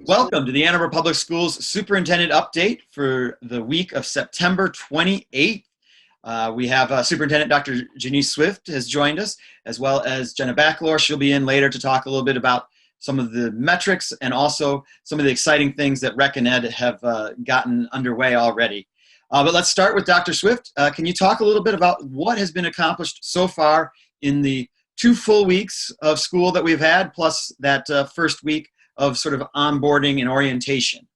Welcome to the Ann Arbor Public Schools Superintendent Update for the week of September 28th. We have Superintendent Dr. Janice Swift has joined us, as well as Jenna Backlor. She'll be in later to talk a little bit about some of the metrics and also some of the exciting things that Rec and Ed have gotten underway already. But let's start with Dr. Swift. Can you talk a little bit about what has been accomplished so far in the 2 full weeks of school that we've had, plus that first week of sort of onboarding and orientation?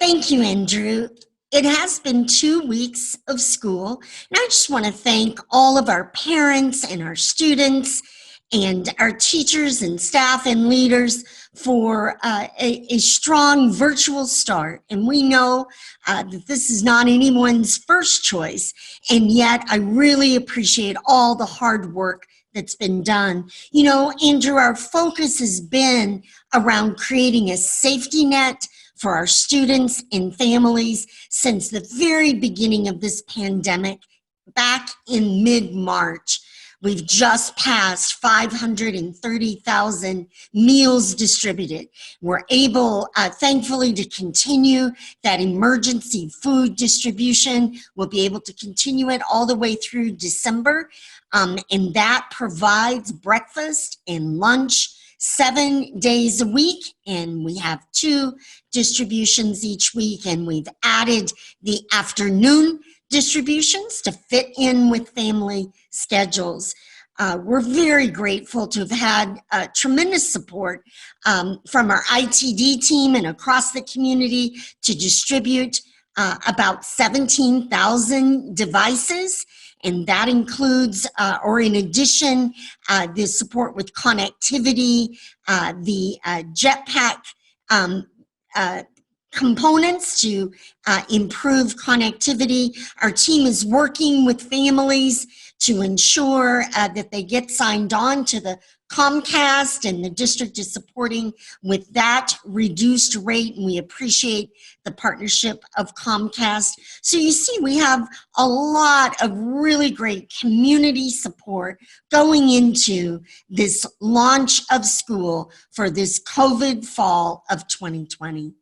Thank you, Andrew. It has been 2 weeks of school, and I just want to thank all of our parents and our students and our teachers and staff and leaders for a strong virtual start. And we know that this is not anyone's first choice, and yet I really appreciate all the hard work that's been done. You know, Andrew, our focus has been around creating a safety net for our students and families since the very beginning of this pandemic back in mid-March. We've just passed 530,000 meals distributed. We're able, thankfully, to continue that emergency food distribution. We'll be able to continue it all the way through December. And that provides breakfast and lunch 7 days a week, and we have 2 distributions each week, and we've added the afternoon distributions to fit in with family schedules. We're very grateful to have had tremendous support from our ITD team and across the community to distribute about 17,000 devices. And that includes, or in addition, the support with connectivity, the jetpack components to improve connectivity. Our team is working with families to ensure that they get signed on to the Comcast, and the district is supporting with that reduced rate, and we appreciate the partnership of Comcast. So you see, we have a lot of really great community support going into this launch of school for this COVID fall of 2020.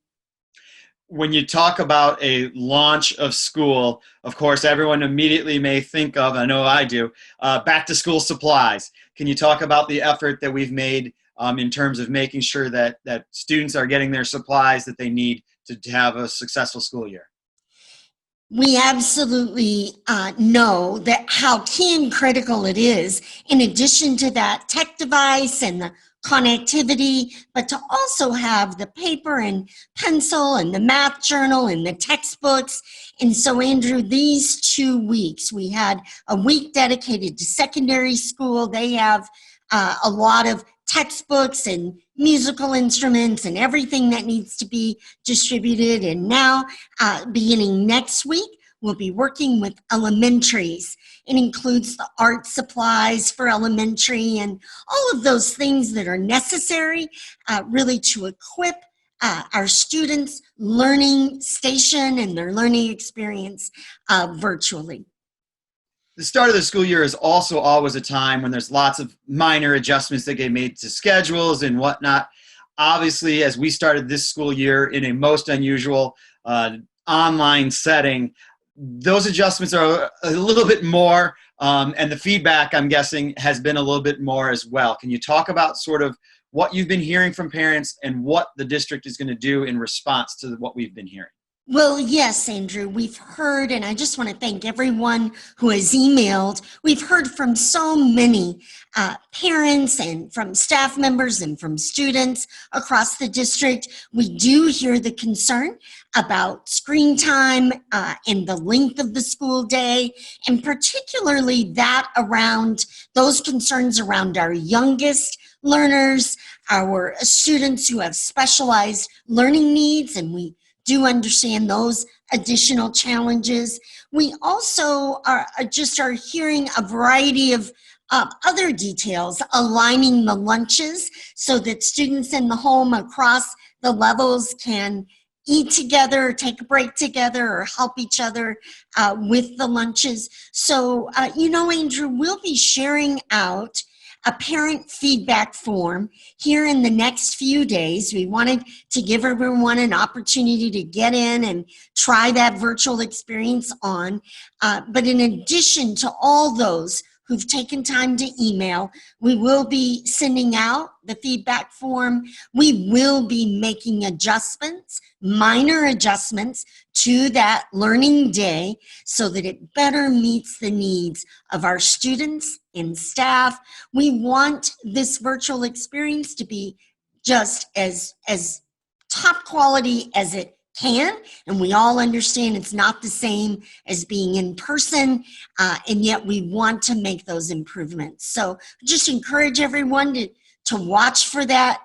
When you talk about a launch of school, of course, everyone immediately may think of, I know I do, back to school supplies. Can you talk about the effort that we've made in terms of making sure that students are getting their supplies that they need to have a successful school year? We absolutely know that how key and critical it is, in addition to that tech device and the connectivity, but to also have the paper and pencil and the math journal and the textbooks. And so, Andrew, these 2 weeks, we had a week dedicated to secondary school. They have a lot of textbooks and musical instruments and everything that needs to be distributed. And now, beginning next week, we'll be working with elementaries. It includes the art supplies for elementary and all of those things that are necessary really to equip our students' learning station and their learning experience virtually. The start of the school year is also always a time when there's lots of minor adjustments that get made to schedules and whatnot. Obviously, as we started this school year in a most unusual online setting, those adjustments are a little bit more, and the feedback, I'm guessing, has been a little bit more as well. Can you talk about sort of what you've been hearing from parents and what the district is going to do in response to what we've been hearing? Well, yes, Andrew, we've heard, and I just want to thank everyone who has emailed. We've heard from so many parents and from staff members and from students across the district. We do hear the concern about screen time and the length of the school day, and particularly that around those concerns around our youngest learners, our students who have specialized learning needs, and we do understand those additional challenges. We also are hearing a variety of other details, aligning the lunches so that students in the home across the levels can eat together, take a break together, or help each other with the lunches. So, you know, Andrew, we'll be sharing out a parent feedback form here in the next few days. We wanted to give everyone an opportunity to get in and try that virtual experience on. But in addition to all those who've taken time to email, we will be sending out the feedback form. We will be making adjustments, minor adjustments to that learning day so that it better meets the needs of our students and staff. We want this virtual experience to be just as top quality as it can, and we all understand it's not the same as being in person, and yet we want to make those improvements. So just encourage everyone to watch for that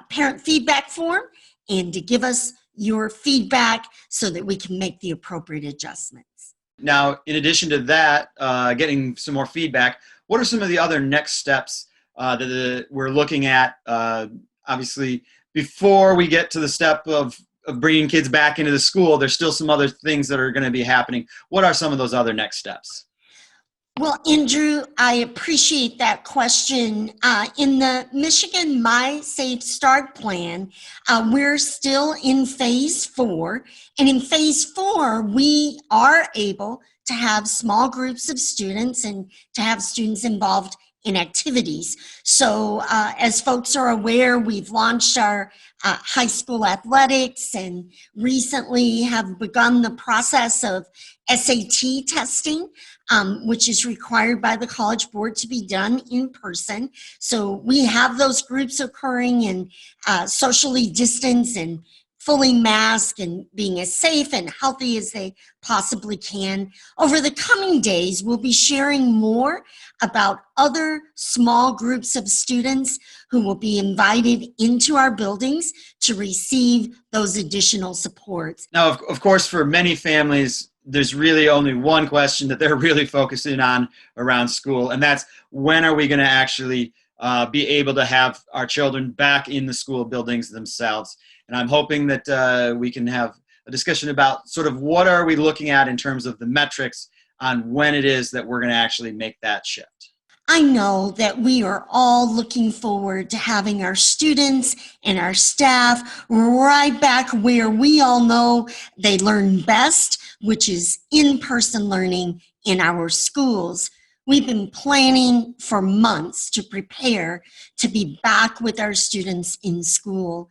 parent feedback form and to give us your feedback so that we can make the appropriate adjustments. Now, in addition to that, getting some more feedback, what are some of the other next steps that we're looking at? Obviously, before we get to the step of bringing kids back into the school, there's still some other things that are going to be happening. What are some of those other next steps? Well, Andrew, I appreciate that question. In the Michigan My Safe Start plan, we're still in phase 4. And in phase 4, we are able to have small groups of students and to have students involved in activities. So as folks are aware, we've launched our high school athletics and recently have begun the process of SAT testing, which is required by the College Board to be done in person. So we have those groups occurring and socially distanced and fully masked and being as safe and healthy as they possibly can. Over the coming days, we'll be sharing more about other small groups of students who will be invited into our buildings to receive those additional supports. Now, of course, for many families, there's really only one question that they're really focusing on around school, and that's when are we going to actually be able to have our children back in the school buildings themselves. And I'm hoping that we can have a discussion about sort of what are we looking at in terms of the metrics on when it is that we're going to actually make that shift. I know that we are all looking forward to having our students and our staff right back where we all know they learn best, which is in-person learning in our schools. We've been planning for months to prepare to be back with our students in school.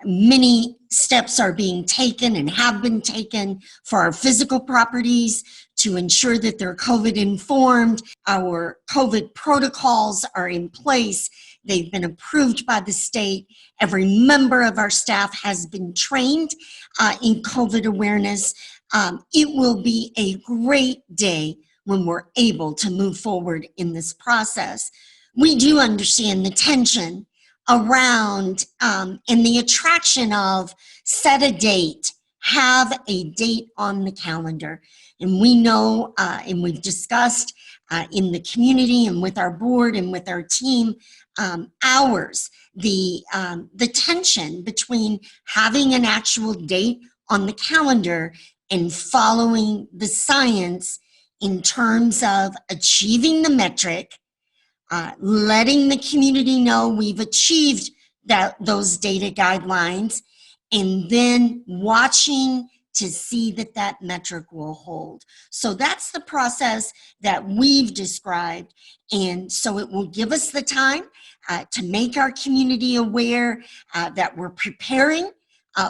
Many steps are being taken and have been taken for our physical properties to ensure that they're COVID informed. Our COVID protocols are in place. They've been approved by the state. Every member of our staff has been trained in COVID awareness. It will be a great day when we're able to move forward in this process. We do understand the tension around and the attraction of set a date, have a date on the calendar. And we know, and we've discussed in the community and with our board and with our team, the tension between having an actual date on the calendar and following the science in terms of achieving the metric, letting the community know we've achieved those data guidelines, and then watching to see that metric will hold. So that's the process that we've described. And so it will give us the time to make our community aware that we're preparing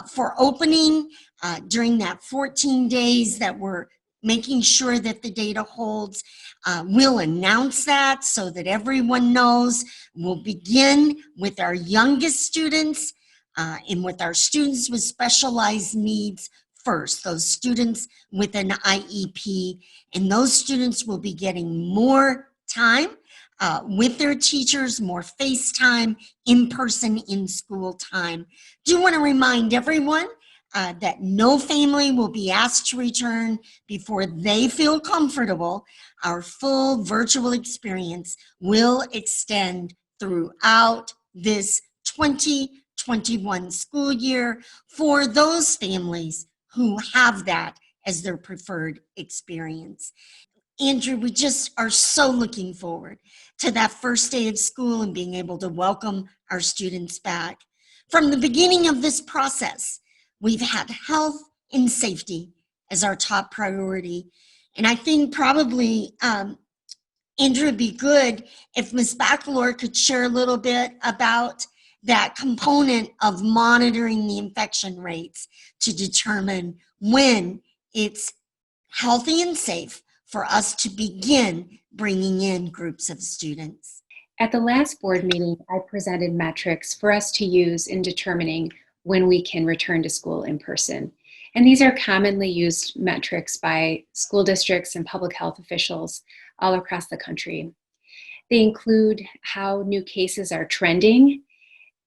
for opening during that 14 days that we're making sure that the data holds. We'll announce that so that everyone knows. We'll begin with our youngest students and with our students with specialized needs first, those students with an IEP, and those students will be getting more time with their teachers, more face time, in-person, in-school time. Do want to remind everyone that no family will be asked to return before they feel comfortable. Our full virtual experience will extend throughout this 2021 school year for those families who have that as their preferred experience. Andrew, we just are so looking forward to that first day of school and being able to welcome our students back. From the beginning of this process, we've had health and safety as our top priority. And I think probably, Andrew, it'd be good if Ms. Bacalor could share a little bit about that component of monitoring the infection rates to determine when it's healthy and safe for us to begin bringing in groups of students. At the last board meeting, I presented metrics for us to use in determining when we can return to school in person. And these are commonly used metrics by school districts and public health officials all across the country. They include how new cases are trending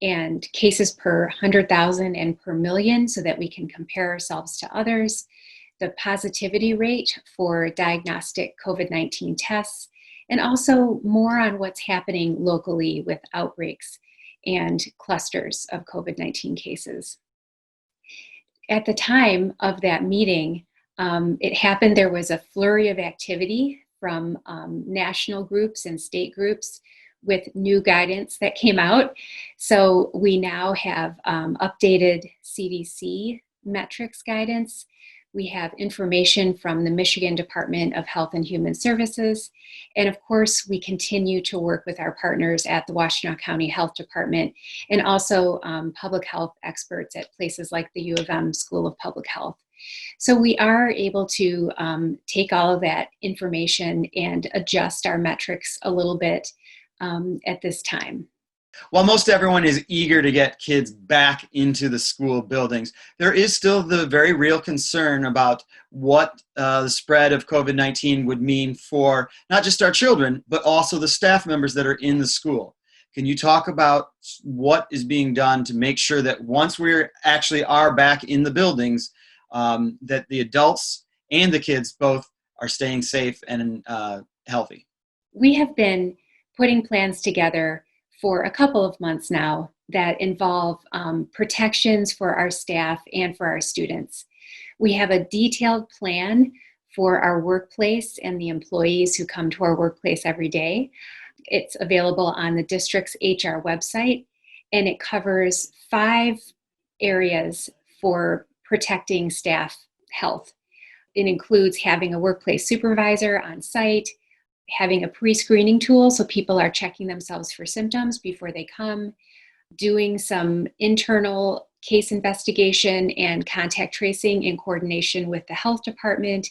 and cases per 100,000 and per million so that we can compare ourselves to others, the positivity rate for diagnostic COVID-19 tests, and also more on what's happening locally with outbreaks and clusters of COVID-19 cases. At the time of that meeting, it happened there was a flurry of activity from national groups and state groups with new guidance that came out. So we now have updated CDC metrics guidance. We have information from the Michigan Department of Health and Human Services. And of course, we continue to work with our partners at the Washtenaw County Health Department and also public health experts at places like the U of M School of Public Health. So we are able to take all of that information and adjust our metrics a little bit at this time. While most everyone is eager to get kids back into the school buildings, there is still the very real concern about what the spread of COVID-19 would mean for not just our children, but also the staff members that are in the school. Can you talk about what is being done to make sure that once we actually are back in the buildings, that the adults and the kids both are staying safe and healthy? We have been putting plans together for a couple of months now that involve protections for our staff and for our students. We have a detailed plan for our workplace and the employees who come to our workplace every day. It's available on the district's HR website, and it covers 5 areas for protecting staff health. It includes having a workplace supervisor on site, having a pre-screening tool so people are checking themselves for symptoms before they come, doing some internal case investigation and contact tracing in coordination with the health department,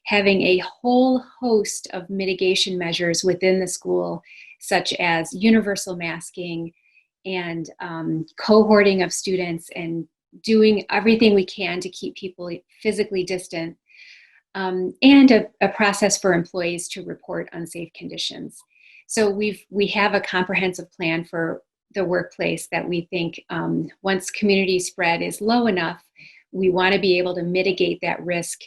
having a whole host of mitigation measures within the school, such as universal masking and cohorting of students and doing everything we can to keep people physically distant. And a process for employees to report unsafe conditions. So we have a comprehensive plan for the workplace that we think once community spread is low enough, we want to be able to mitigate that risk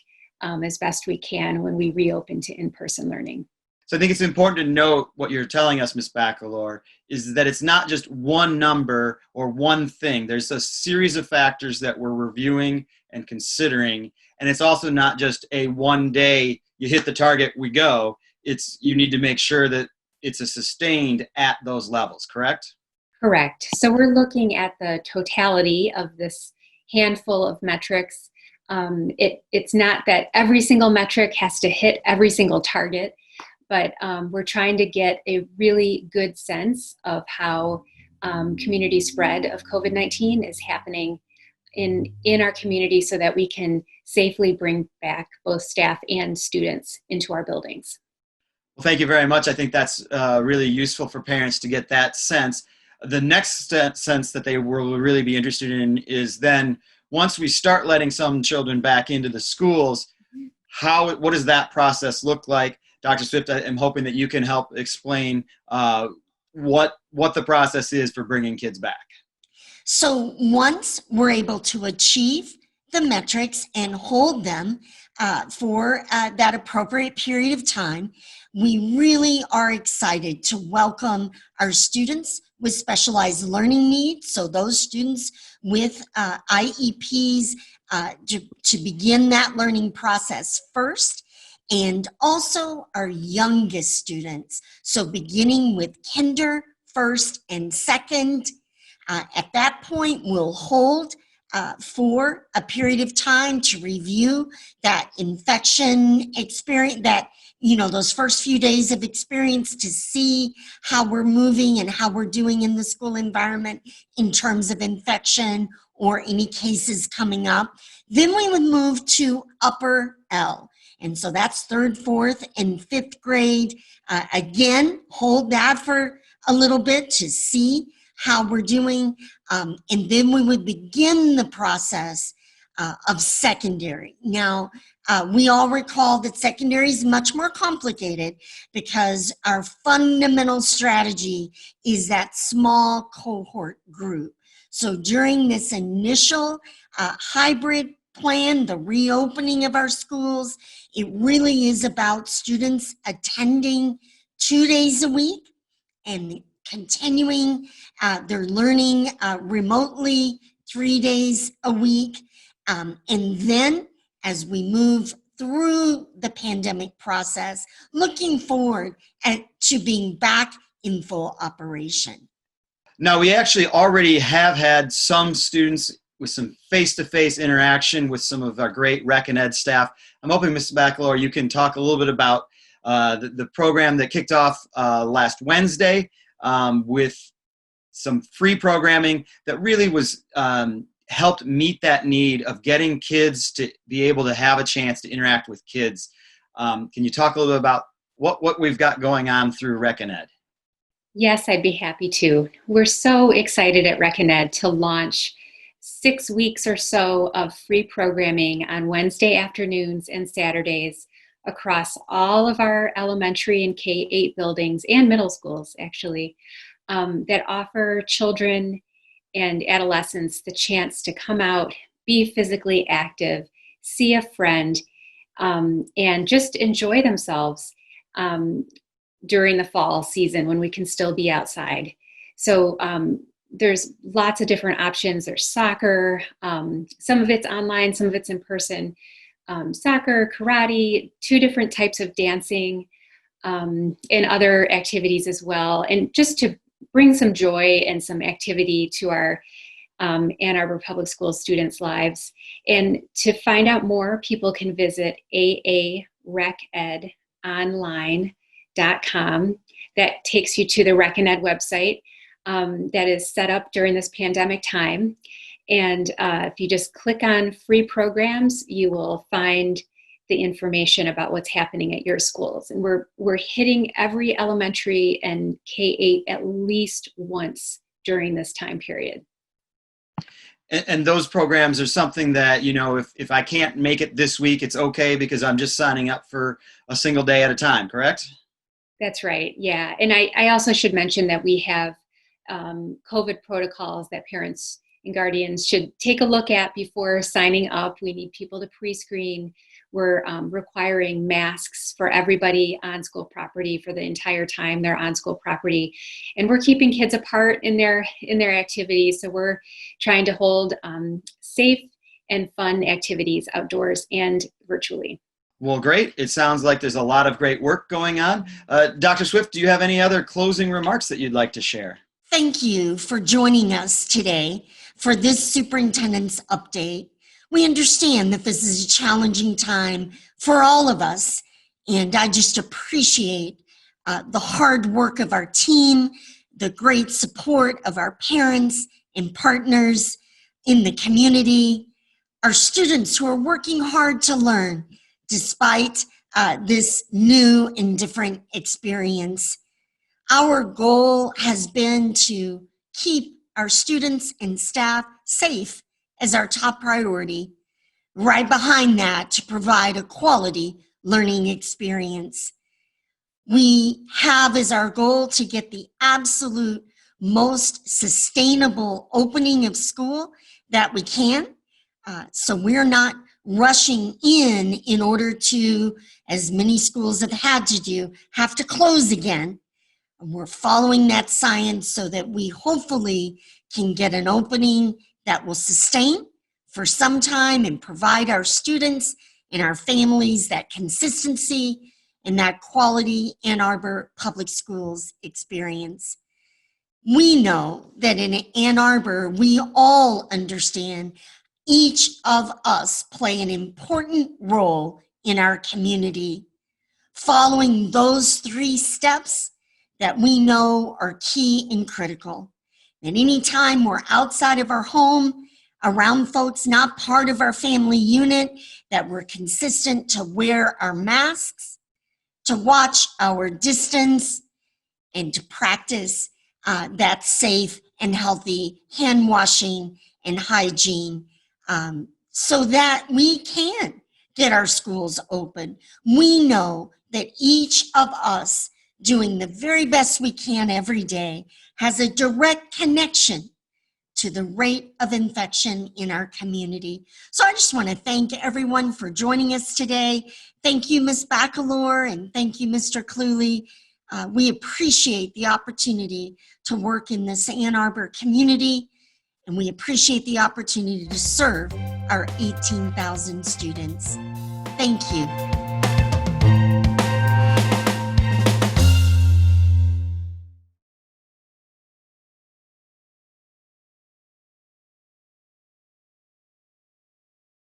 as best we can when we reopen to in-person learning. So I think it's important to note what you're telling us, Ms. Bacalor, is that it's not just one number or one thing. There's a series of factors that we're reviewing and considering. And it's also not just a one day, you hit the target, we go. You need to make sure that it's a sustained at those levels, correct? Correct. So we're looking at the totality of this handful of metrics. It's not that every single metric has to hit every single target, but we're trying to get a really good sense of how community spread of COVID-19 is happening in our community so that we can safely bring back both staff and students into our buildings. Well, thank you very much. I think that's really useful for parents to get that sense. The next sense that they will really be interested in is then once we start letting some children back into the schools, what does that process look like? Dr. Swift, I'm hoping that you can help explain what the process is for bringing kids back. So once we're able to achieve the metrics and hold them for that appropriate period of time, we really are excited to welcome our students with specialized learning needs. So those students with IEPs to begin that learning process first. and also our youngest students. So beginning with kinder, first, and second. At that point, we'll hold for a period of time to review that infection experience, that, those first few days of experience, to see how we're moving and how we're doing in the school environment in terms of infection or any cases coming up. Then we would move to upper L. And so that's third, fourth, and fifth grade. Again, hold that for a little bit to see how we're doing. And then we would begin the process of secondary. Now, we all recall that secondary is much more complicated because our fundamental strategy is that small cohort group. So during this initial hybrid plan, the reopening of our schools, it really is about students attending 2 days a week and continuing their learning remotely 3 days a week. And then as we move through the pandemic process, looking forward to being back in full operation. Now, we actually already have had some students with some face-to-face interaction with some of our great Rec and Ed staff. I'm hoping, Mr. Bacalor, you can talk a little bit about the program that kicked off last Wednesday with some free programming that really was helped meet that need of getting kids to be able to have a chance to interact with kids. Can you talk a little bit about what we've got going on through Rec and Ed? Yes, I'd be happy to. We're so excited at Rec and Ed to launch 6 weeks or so of free programming on Wednesday afternoons and Saturdays across all of our elementary and K-8 buildings and middle schools, actually, that offer children and adolescents the chance to come out, be physically active, see a friend, and just enjoy themselves during the fall season when we can still be outside. So there's lots of different options. There's soccer, some of it's online, some of it's in person. Soccer, karate, 2 different types of dancing, and other activities as well. And just to bring some joy and some activity to our Ann Arbor Public Schools students' lives. And to find out more, people can visit aarecedonline.com. That takes you to the Rec and Ed website that is set up during this pandemic time. And if you just click on free programs, you will find the information about what's happening at your schools. And we're hitting every elementary and K-8 at least once during this time period. And those programs are something that, if I can't make it this week, it's okay because I'm just signing up for a single day at a time, correct? That's right, yeah. And I also should mention that we have COVID protocols that parents and guardians should take a look at before signing up. We need people to pre-screen. We're requiring masks for everybody on school property for the entire time they're on school property. And we're keeping kids apart in their activities. So we're trying to hold safe and fun activities outdoors and virtually. Well, great. It sounds like there's a lot of great work going on. Dr. Swift, do you have any other closing remarks that you'd like to share? Thank you for joining us today for this superintendent's update. We understand that this is a challenging time for all of us, and I just appreciate the hard work of our team, the great support of our parents and partners in the community, our students who are working hard to learn despite this new and different experience. Our goal has been to keep our students and staff safe as our top priority. Right behind that, to provide a quality learning experience. We have as our goal to get the absolute most sustainable opening of school that we can. So we're not rushing in order to, as many schools have had to do, have to close again. We're following that science so that we hopefully can get an opening that will sustain for some time and provide our students and our families that consistency and that quality Ann Arbor Public Schools experience. We know that in Ann Arbor, we all understand each of us play an important role in our community. Following those 3 steps that we know are key and critical. And anytime we're outside of our home, around folks not part of our family unit, that we're consistent to wear our masks, to watch our distance, and to practice that safe and healthy hand washing and hygiene so that we can get our schools open. We know that each of us doing the very best we can every day has a direct connection to the rate of infection in our community. So I just want to thank everyone for joining us today. Thank you, Ms. Bacalor, and thank you, Mr. Cluley. We appreciate the opportunity to work in this Ann Arbor community, and we appreciate the opportunity to serve our 18,000 students. Thank you.